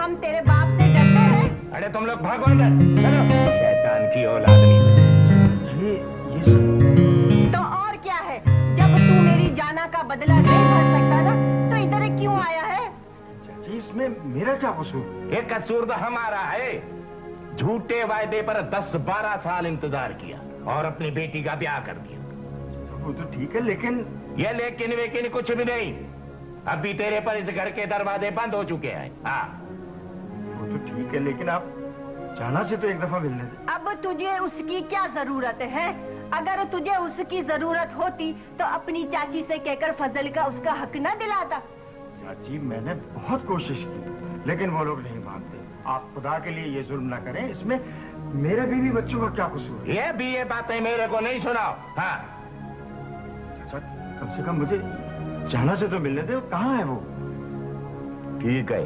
हम तेरे बाप से डरते हैं? अरे तुम लोग भागो अंदर, चलो। शैतान की औलाद नहीं। ये सब तो और क्या है, जब तू मेरी जाना का बदला नहीं भर सकता ना, तो इधर क्यों आया है? चाची, इसमें मेरा क्या कसूर? ये कसूर तो हमारा है। झूठे वायदे पर 10-12 साल इंतजार किया और अपनी बेटी का ब्याह कर दिया। वो तो ठीक है, लेकिन ये लेकिन वेकिन कुछ भी नहीं। अभी तेरे पर इस घर के दरवाजे बंद हो चुके हैं। हाँ, वो तो ठीक है, लेकिन आप जाना से तो एक दफा मिलने दे। अब तुझे उसकी क्या जरूरत है? अगर तुझे उसकी जरूरत होती तो अपनी चाची से कहकर फजल का उसका हक न दिलाता। चाची, मैंने बहुत कोशिश की, लेकिन वो लोग नहीं मानते। आप खुदा के लिए ये जुल्म ना करें, इसमें मेरे बीवी बच्चों का क्या कसूर है? ये भी ये बातें मेरे को नहीं सुनाओ। हाँ, अच्छा, कम से कम मुझे जाना से तो मिलने दे। कहाँ है वो? ठीक है,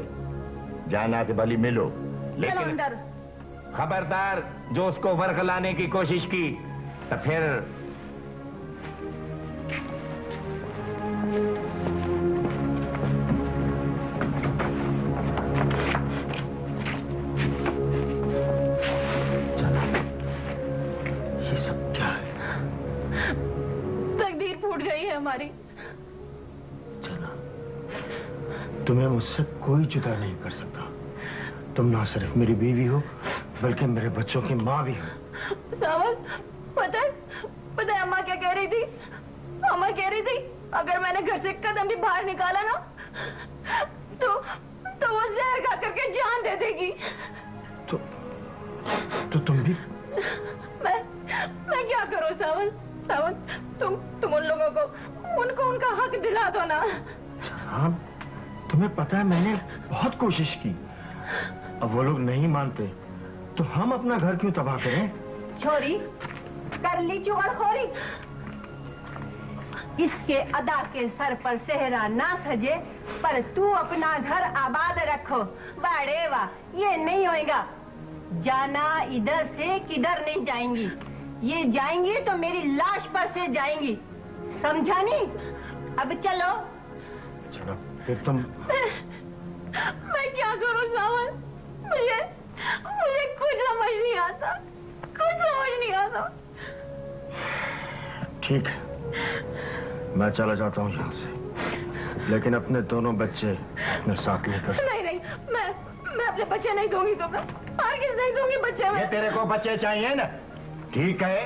जाना से भली मिलो, चलो लेकिन अंदर। खबरदार जो उसको वर्ग लाने की कोशिश की तो फिर चला, ये सब क्या है? तकदीर फूट गई है हमारी। चला, तुम्हें मुझसे कोई जुदा नहीं कर सकता। तुम ना सिर्फ मेरी बीवी हो, बल्कि मेरे बच्चों की माँ भी हो। सावन, पता है अम्मा क्या कह रही थी? अम्मा कह रही थी अगर मैंने घर से कदम भी बाहर निकाला ना तो वो जहर खा करके जान दे देगी। तो तुम भी? मैं क्या करूं सावन, तुम उन लोगों को उनका हक दिला दो ना। हाँ, तुम्हें पता है मैंने बहुत कोशिश की, अब वो लोग नहीं मानते, तो हम अपना घर क्यों तबाह करें? छोरी कर ली चुगलखोरी। इसके अदा के सर पर सेहरा ना सजे, पर तू अपना घर आबाद रखो। बाड़े वाह, ये नहीं होएगा। जाना इधर से किधर नहीं जाएंगी, ये जाएंगी तो मेरी लाश पर से जाएंगी, समझा नहीं? अब चलो। चलो फिर तुम। मैं क्या करूं सावन, मुझे कुछ समझ नहीं आता, कुछ समझ नहीं आता। ठीक है, मैं चला जाता हूँ यहाँ से, लेकिन अपने दोनों बच्चे अपने साथ लेकर। नहीं, मैं अपने बच्चे नहीं दूंगी तुम्हें, हरगिज़ नहीं दूंगी बच्चे में। ये तेरे को बच्चे चाहिए ना? ठीक है,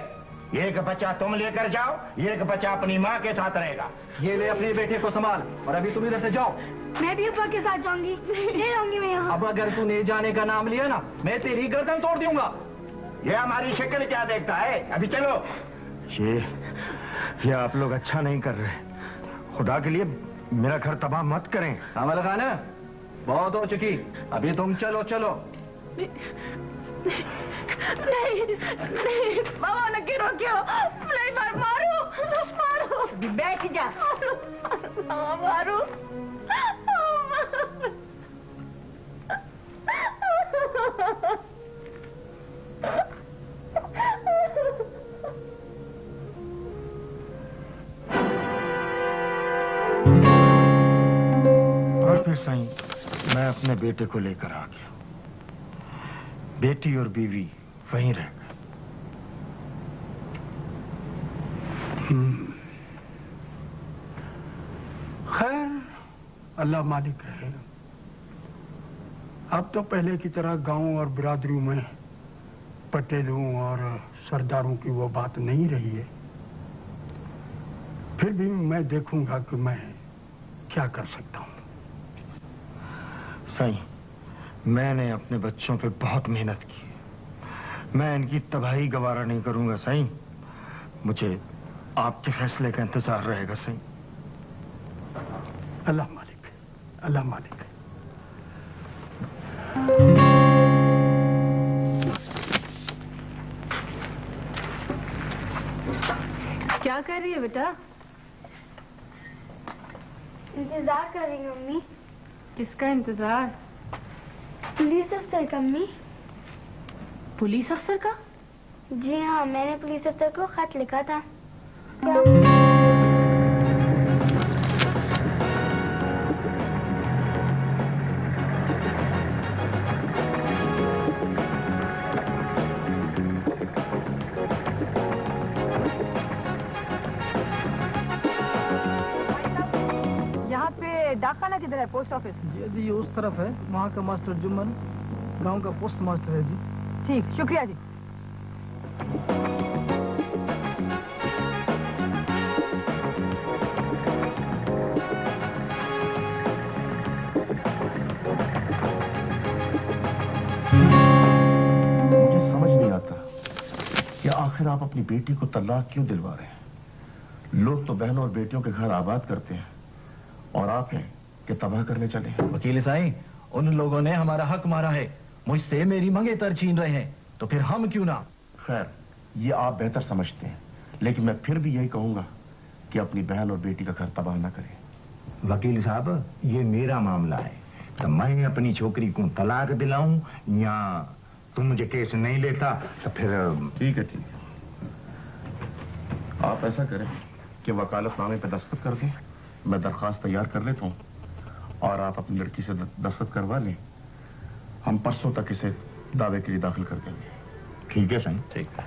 एक बच्चा तुम लेकर जाओ, एक बच्चा अपनी माँ के साथ रहेगा। ये ले अपने बेटे को संभाल, और अभी तुम इधर से जाओ। मैं भी अब्बा के साथ जाऊंगी, नहीं रहूंगी मैं यहाँ। अब अगर तूने जाने का नाम लिया ना, मैं तेरी गर्दन तोड़ दूंगा। ये हमारी शक्ल क्या देखता है? अभी चलो। ये आप लोग अच्छा नहीं कर रहे। खुदा के लिए मेरा घर तबाह मत करें। अमल खान, बहुत हो चुकी, अभी तुम चलो। नहीं बाबा ने क्यों रोक्यो? नहीं मारो। बैठ जा। मारो। और फिर साईं, मैं अपने बेटे को लेकर आ गया। बेटी और बीवी वहीं रह गए। खैर, अल्लाह मालिक है। अब तो पहले की तरह गांव और बिरादरियों में पटेलों और सरदारों की वो बात नहीं रही है। फिर भी मैं देखूंगा कि मैं क्या कर सकता हूँ। साईं, मैंने अपने बच्चों पे बहुत मेहनत की है। मैं इनकी तबाही गवारा नहीं करूंगा साईं। मुझे आपके फैसले का इंतजार रहेगा साईं। अल्लाह मालिक, अल्लाह मालिक। क्या कर रही है बेटा? इंतजार कर रही हूँ मम्मी। किसका इंतजार? पुलिस अफसर का मम्मी। पुलिस अफसर का? जी हाँ, मैंने पुलिस अफसर को खत लिखा था। डाक खाना किधर है? Post office? जी उस तरफ है, वहाँ का मास्टर जुम्मन गांव का पोस्ट मास्टर है जी। ठीक, शुक्रिया जी। मुझे समझ नहीं आता कि आखिर आप अपनी बेटी को तलाक क्यों दिलवा रहे हैं? लोग तो बहनों और बेटियों के घर आबाद करते हैं और आप हैं कि तबाह करने चले हैं। वकील साईं, उन लोगों ने हमारा हक मारा है, मुझसे मेरी मंगेतर छीन रहे हैं, तो फिर हम क्यों ना? खैर, ये आप बेहतर समझते हैं, लेकिन मैं फिर भी यही कहूंगा कि अपनी बहन और बेटी का घर तबाह ना करें। वकील साहब, ये मेरा मामला है, तो मैं अपनी छोकरी को तलाक दिलाऊं या तुम मुझे केस नहीं लेता तो फिर? ठीक है, ठीक है। आप ऐसा करें कि वकालतनामे पे दस्तखत कर दें, मैं दरख्वास्त तैयार कर लेता हूँ और आप अपनी लड़की से दस्तखत करवा लें। हम परसों तक इसे दावे के लिए दाखिल कर देंगे। ठीक है साईं। ठीक है।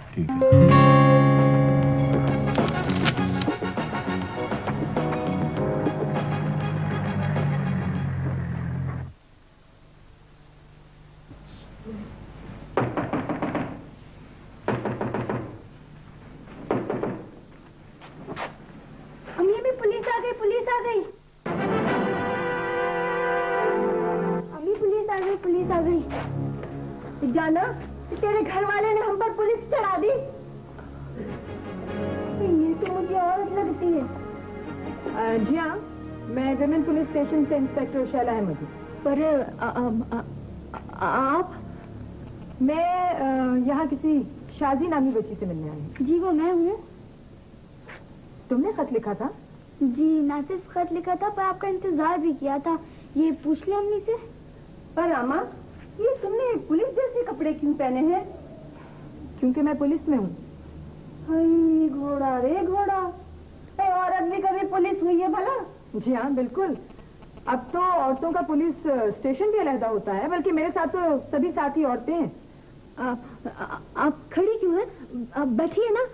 अम्मी, पुलिस आ गई, पुलिस आ गई। अम्मी, पुलिस आ गई, पुलिस आ गई। जाना, तेरे घर वाले ने हम पर पुलिस चढ़ा दी। ये तो मुझे औरत लगती है। जी हाँ, मैं विमेन पुलिस स्टेशन से इंस्पेक्टर शैला अहमद हूँ। पर आप? मैं यहाँ किसी शाजी नामी बच्ची से मिलने आई हूँ। जी वो मैं हूँ। तुमने खत लिखा था? जी ना सिर्फ खत लिखा था, पर आपका इंतजार भी किया था। ये पूछ ले अम्मी से। पर रामा, ये तुमने पुलिस जैसे कपड़े क्यों पहने हैं? क्योंकि मैं पुलिस में हूँ। हाय घोड़ा रे घोड़ा, औरत भी कभी पुलिस हुई है भला? जी हाँ, बिल्कुल। अब तो औरतों का पुलिस स्टेशन भी अलहदा होता है, बल्कि मेरे साथ तो सभी साथी औरतें हैं। आप खड़ी क्यों हैं? आप बैठिए ना।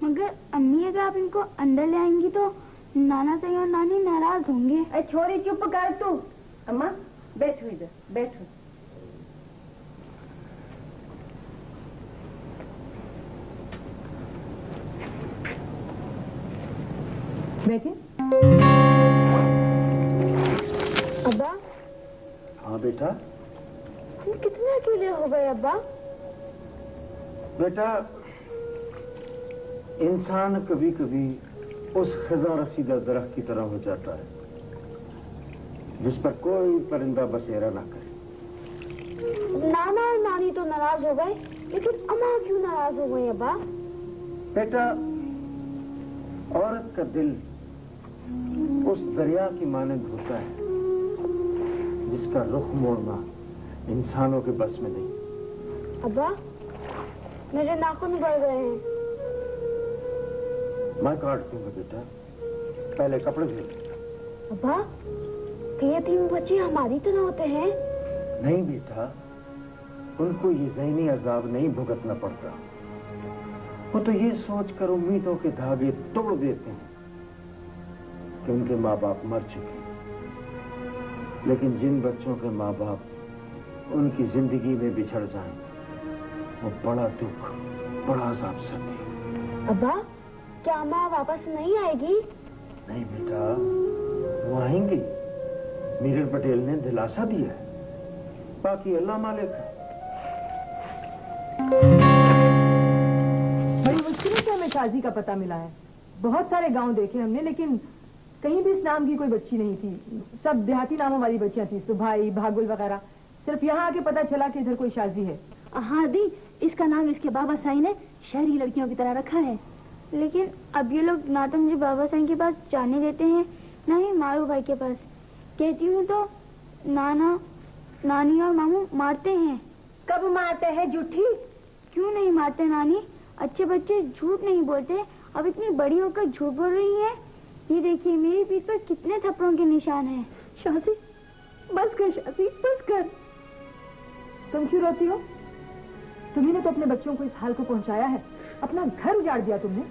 मगर अम्मी, अगर आप इनको अंदर ले आएंगी तो नाना सही और नानी नाराज होंगे। छोरी चुप कर तू। अम्मा बैठो, इधर बैठो। बैठे। अब्बा। हाँ बेटा। हम कितने अकेले हो गए अब्बा? बेटा, इंसान कभी कभी उस खजा रसीदा दरख्त की तरह हो जाता है जिस पर कोई परिंदा बसेरा ना करे। नाना और नानी तो नाराज हो गए, लेकिन अम्मा क्यों नाराज हो गई अब्बा? बेटा, औरत का दिल उस दरिया की मानंद होता है जिसका रुख मोड़ना इंसानों के बस में नहीं। अब्बा, मेरे नाखून बढ़ गए हैं। मैं काट दूंगा बेटा, पहले कपड़े धो। अब्बा, ये तीन बच्चे हमारी तरह होते हैं? नहीं बेटा, उनको ये ज़हनी अजाब नहीं भुगतना पड़ता। वो तो ये सोचकर उम्मीदों के धागे तोड़ देते हैं कि उनके माँ बाप मर चुके। लेकिन जिन बच्चों के माँ बाप उनकी जिंदगी में बिछड़ जाएं, वो बड़ा दुख, बड़ा अजाब सहते हैं। अब्बा, क्या माँ वापस नहीं आएगी? नहीं बेटा, वो आएंगी। मीरर पटेल ने दिलासा दिया है, बाकी अल्लाह मालिक है। बड़ी मुश्किल से हमें शाजी का पता मिला है। बहुत सारे गांव देखे हमने, लेकिन कहीं भी इस नाम की कोई बच्ची नहीं थी। सब देहाती नामों वाली बच्चियां थी, सुभाई, भागुल वगैरह। सिर्फ यहाँ आके पता चला कि इधर कोई शाजी है। हाँ दी, इसका नाम इसके बाबा साईं ने शहरी लड़कियों की तरह रखा है। लेकिन अब ये लोग ना तो मुझे बाबा साईं के पास जाने देते हैं, ना ही मारू भाई के पास। कहती हूँ तो नाना, नानी और मामू मारते हैं। कब मारते हैं झूठी? क्यों नहीं मारते नानी? अच्छे बच्चे झूठ नहीं बोलते। अब इतनी बड़ी होकर झूठ बोल रही है। ये देखिए, मेरी पीठ पर कितने थप्पड़ों के निशान हैं। शाजी, बस कर शाजी, बस कर। तुम क्यों रोती हो? तुम्ही ने तो अपने बच्चों को इस हाल को पहुंचाया है। अपना घर उजाड़ दिया तुमने।